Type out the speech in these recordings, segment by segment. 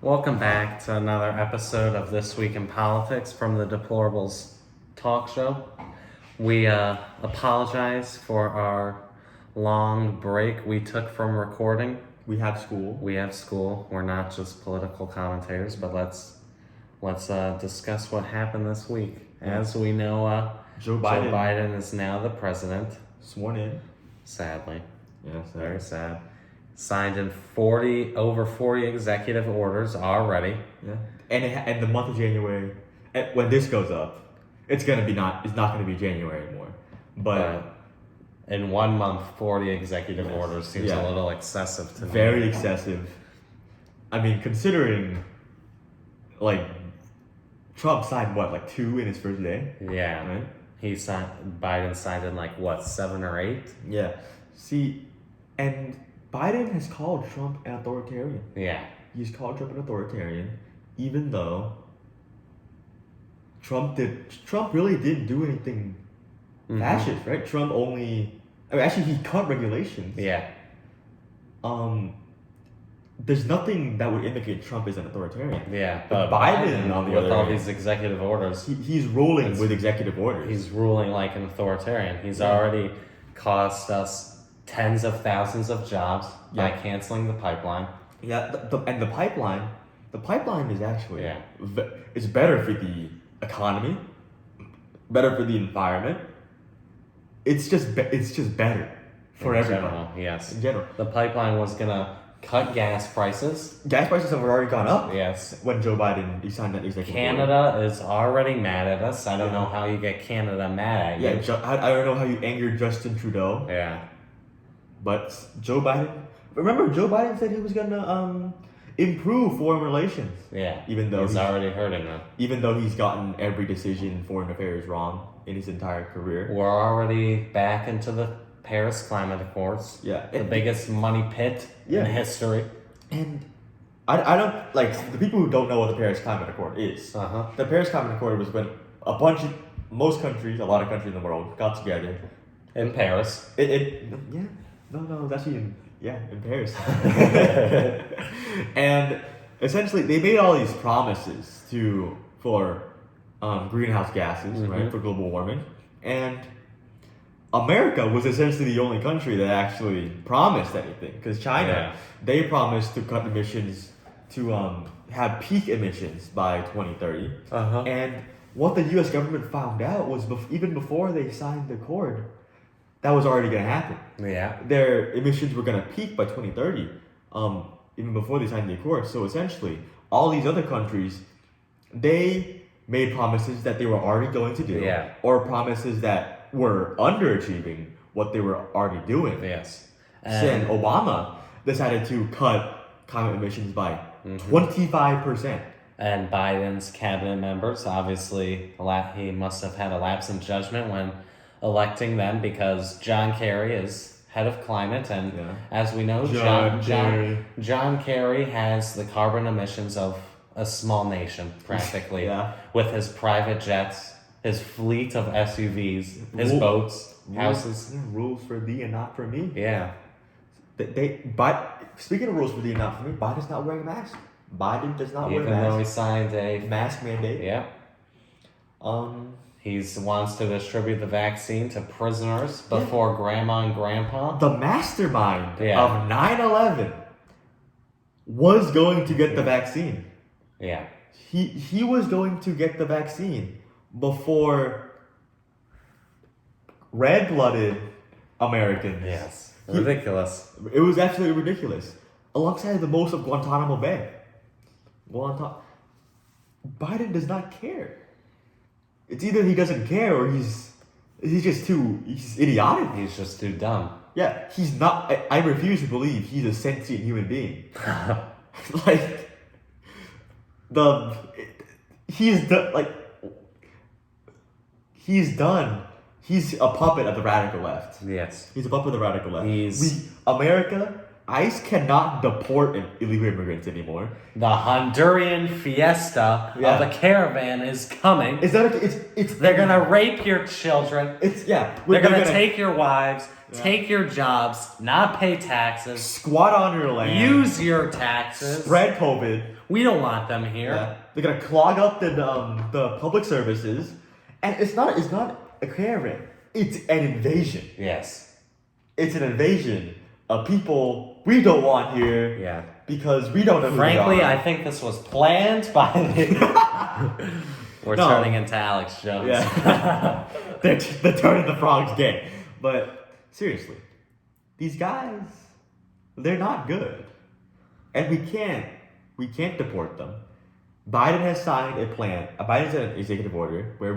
Welcome back to another episode of This Week in Politics from the Deplorables talk show. We apologize for our long break we took from recording. We have school. We're not just political commentators, but let's discuss what happened this week. As we know, Joe Joe Biden is now the president. Sworn in. Sadly. Yes. Very sad. Signed in over 40 executive orders already. Yeah. And the month of January, when this goes up, it's not gonna be January anymore. But in 1 month, 40 executive orders seems a little excessive to me. Very excessive. I mean, considering like Trump signed what, 2 in his first day? Yeah. Right? Biden signed in 7 or 8? Yeah. See, and Biden has called Trump an authoritarian. Yeah. He's called Trump an authoritarian, even though Trump really didn't do anything fascist, right? Actually he cut regulations. Yeah. There's nothing that would indicate Trump is an authoritarian. Yeah. But Biden, on the with other all hand, these executive orders, he's rolling with executive orders. He's ruling like an authoritarian. He's already cost us tens of thousands of jobs by canceling the pipeline. Yeah, and the pipeline is actually it's better for the economy, better for the environment. It's just better for everyone. General, yes. In general, the pipeline was gonna cut gas prices. Gas prices have already gone up. Yes. When Joe Biden signed that executive order. Canada is already mad at us. I don't know how you get Canada mad at you. Yeah, I don't know how you angered Justin Trudeau. Yeah. But Joe Biden, remember Joe Biden said he was gonna improve foreign relations. Yeah. Even though he's already hurting them. Even though he's gotten every decision in foreign affairs wrong in his entire career. We're already back into the Paris Climate Accords. Yeah. The biggest money pit in history. And I don't the people who don't know what the Paris Climate Accord is. The Paris Climate Accord was when a lot of countries in the world got together in Paris. No, it's actually in Paris. And essentially, they made all these promises for greenhouse gases, right, for global warming, and America was essentially the only country that actually promised anything. Because China, they promised to cut emissions to have peak emissions by 2030, and what the U.S. government found out was even before they signed the accord, that was already going to happen. Yeah. Their emissions were going to peak by 2030, even before they signed the accord. So essentially, all these other countries, they made promises that they were already going to do, or promises that were underachieving what they were already doing. Yes. And Obama decided to cut climate emissions by 25%. And Biden's cabinet members, obviously, he must have had a lapse in judgment when electing them, because John Kerry is head of climate, and as we know, John Kerry has the carbon emissions of a small nation, practically, with his private jets, his fleet of SUVs, his boats, houses. Rules for thee and not for me. Yeah. But speaking of rules for thee and not for me, Biden's not wearing a mask. Biden does not wear a mask. Even though he signed a mask mandate. Yeah. He wants to distribute the vaccine to prisoners before grandma and grandpa. The mastermind of 9/11 was going to get the vaccine. Yeah. He was going to get the vaccine before red-blooded Americans. Yes. Ridiculous. It was absolutely ridiculous. Alongside the most of Guantanamo Bay. Biden does not care. It's either he doesn't care or he's idiotic. He's just too dumb. Yeah, he's not. I refuse to believe he's a sentient human being. He's done. He's a puppet of the radical left. Yes. He's a puppet of the radical left. America, ICE cannot deport illegal immigrants anymore. The Honduran fiesta of the caravan is coming. They're gonna rape your children. They're gonna take your wives, take your jobs, not pay taxes, squat on your land, use your taxes, spread COVID. We don't want them here. Yeah. They're gonna clog up the public services, and it's not a caravan. It's an invasion. Yes. It's an invasion of people we don't want here. Yeah. Because we don't know who Frankly, they are. I think this was planned by the... We're turning into Alex Jones. Yeah. they're turning the frogs gay. But seriously, these guys, they're not good. And we can't deport them. Biden has signed a plan. Biden's an executive order where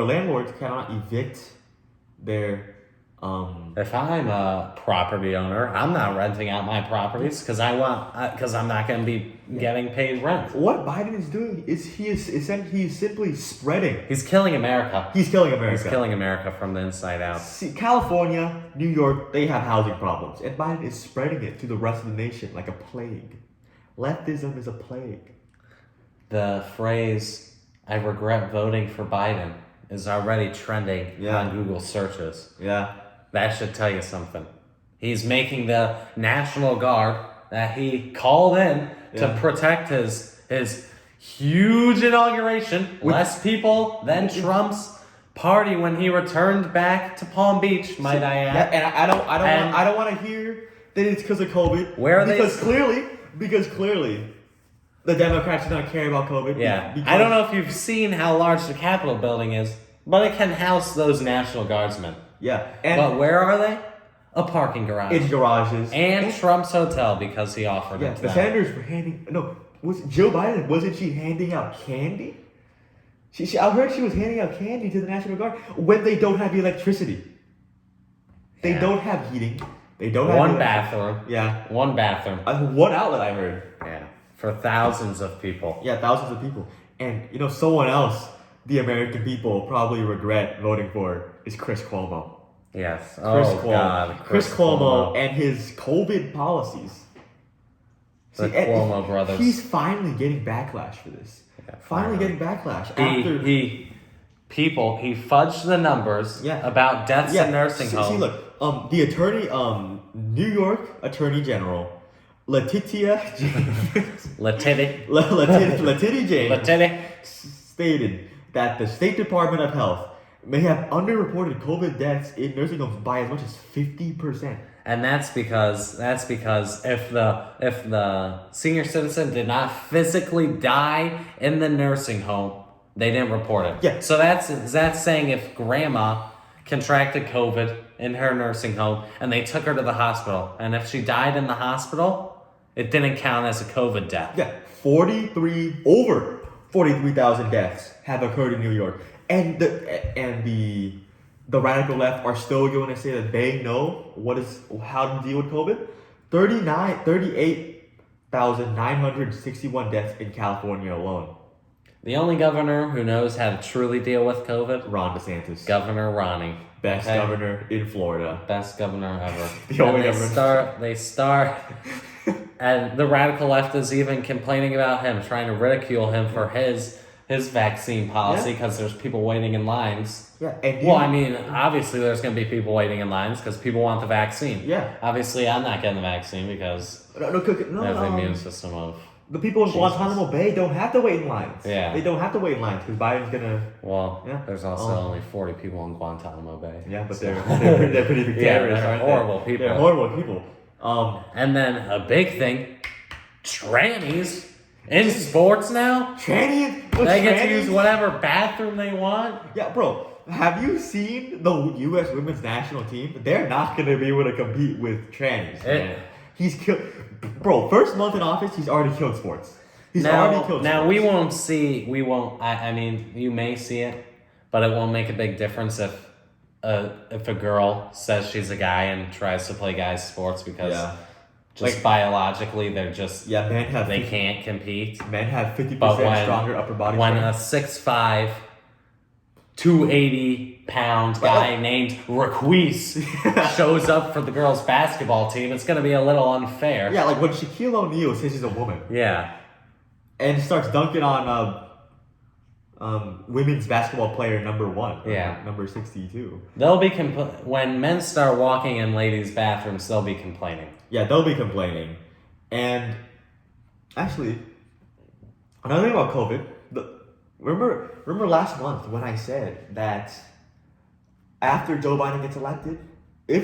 landlords cannot evict their If I'm a property owner, I'm not renting out my properties because I'm not going to be getting paid rent. What Biden is doing is he's simply spreading. He's killing America. He's killing America. He's killing America from the inside out. See, California, New York, they have housing problems, and Biden is spreading it to the rest of the nation like a plague. Leftism is a plague. The phrase "I regret voting for Biden" is already trending on Google searches. Yeah. That should tell you something. He's making the National Guard that he called in to protect his huge inauguration. Less people than Trump's party when he returned back to Palm Beach, might I add. Yeah, and I don't want to hear that it's because of COVID. Where are they? Because clearly the Democrats do not care about COVID. Yeah. I don't know if you've seen how large the Capitol building is, but it can house those National Guardsmen. Yeah. But where are they? A parking garage. In garages. And Trump's hotel because he offered it to the them. senators were was Joe Biden, wasn't she handing out candy? I heard she was handing out candy to the National Guard when they don't have electricity. They don't have heating. They don't have one bathroom. Yeah. One bathroom. One outlet, I heard. Yeah. For thousands of people. Yeah, thousands of people. And, someone else the American people probably regret voting for is Chris Cuomo. Yes. Chris Cuomo and his COVID policies. The Cuomo brothers. He's finally getting backlash for this. Yeah, finally getting backlash. He fudged the numbers about deaths in nursing homes. See, look, the attorney, New York Attorney General, Letitia James stated that the State Department of Health may have underreported COVID deaths in nursing homes by as much as 50%. And that's because if the senior citizen did not physically die in the nursing home, they didn't report it. Yeah. So that's saying if grandma contracted COVID in her nursing home and they took her to the hospital, and if she died in the hospital, it didn't count as a COVID death. Yeah, over 43,000 deaths have occurred in New York, and the radical left are still going to say that they know how to deal with COVID. 38,961 deaths in California alone. The only governor who knows how to truly deal with COVID? Ron DeSantis. Governor Ronnie. Best governor in Florida. Best governor ever. The only governor. They start, and the radical left is even complaining about him, trying to ridicule him for his vaccine policy because there's people waiting in lines. Yeah. Obviously there's going to be people waiting in lines because people want the vaccine. Yeah. Obviously, I'm not getting the vaccine because I have the immune system of... The people in Guantanamo Bay don't have to wait in lines. Yeah. They don't have to wait in lines because Biden's gonna... Well, there's also only 40 people in Guantanamo Bay. Yeah, but they're pretty big terrorists, they're horrible people. They're horrible people. And then a big thing, trannies in sports now. They get to use whatever bathroom they want. Yeah, bro. Have you seen the U.S. women's national team? They're not going to be able to compete with trannies, man. He's killed... Bro, first month in office, he's already killed sports. Now, we won't see... you may see it, but it won't make a big difference if a girl says she's a guy and tries to play guys' sports because... Just biologically, they're just... Yeah, they can't compete. Men have 50% stronger upper body When strength. a 6'5", 280-pound guy named Requise shows up for the girls' basketball team, it's going to be a little unfair. Yeah, like when Shaquille O'Neal says he's a woman. Yeah. And starts dunking on women's basketball player number 1. Yeah. Number 62. They'll be when men start walking in ladies' bathrooms, they'll be complaining. Yeah, they'll be complaining. And actually, another thing about COVID, remember last month when I said that after Joe Biden gets elected, I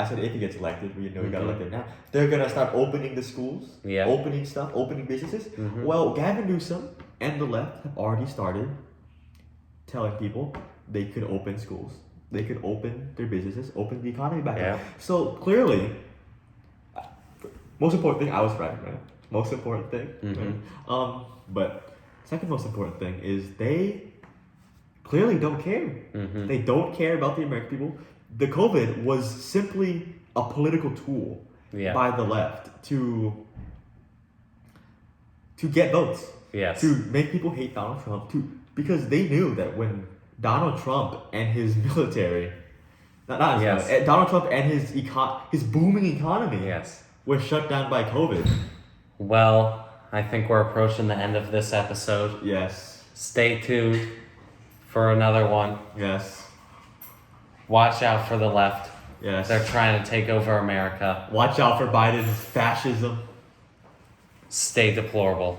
said if he gets elected, we know he got elected now, they're going to start opening the schools, opening stuff, opening businesses. Well, Gavin Newsom and the left have already started telling people they could open schools, they could open their businesses, open the economy back up. So clearly, most important thing, I was right? Most important thing. Right? But second most important thing is they clearly don't care. They don't care about the American people. The COVID was simply a political tool by the left to get votes. Yes. To make people hate Donald Trump. Because they knew that when Donald Trump and his military, Donald Trump and his booming economy was shut down by COVID. Well, I think we're approaching the end of this episode. Yes. Stay tuned for another one. Yes. Watch out for the left. Yes. They're trying to take over America. Watch out for Biden's fascism. Stay deplorable.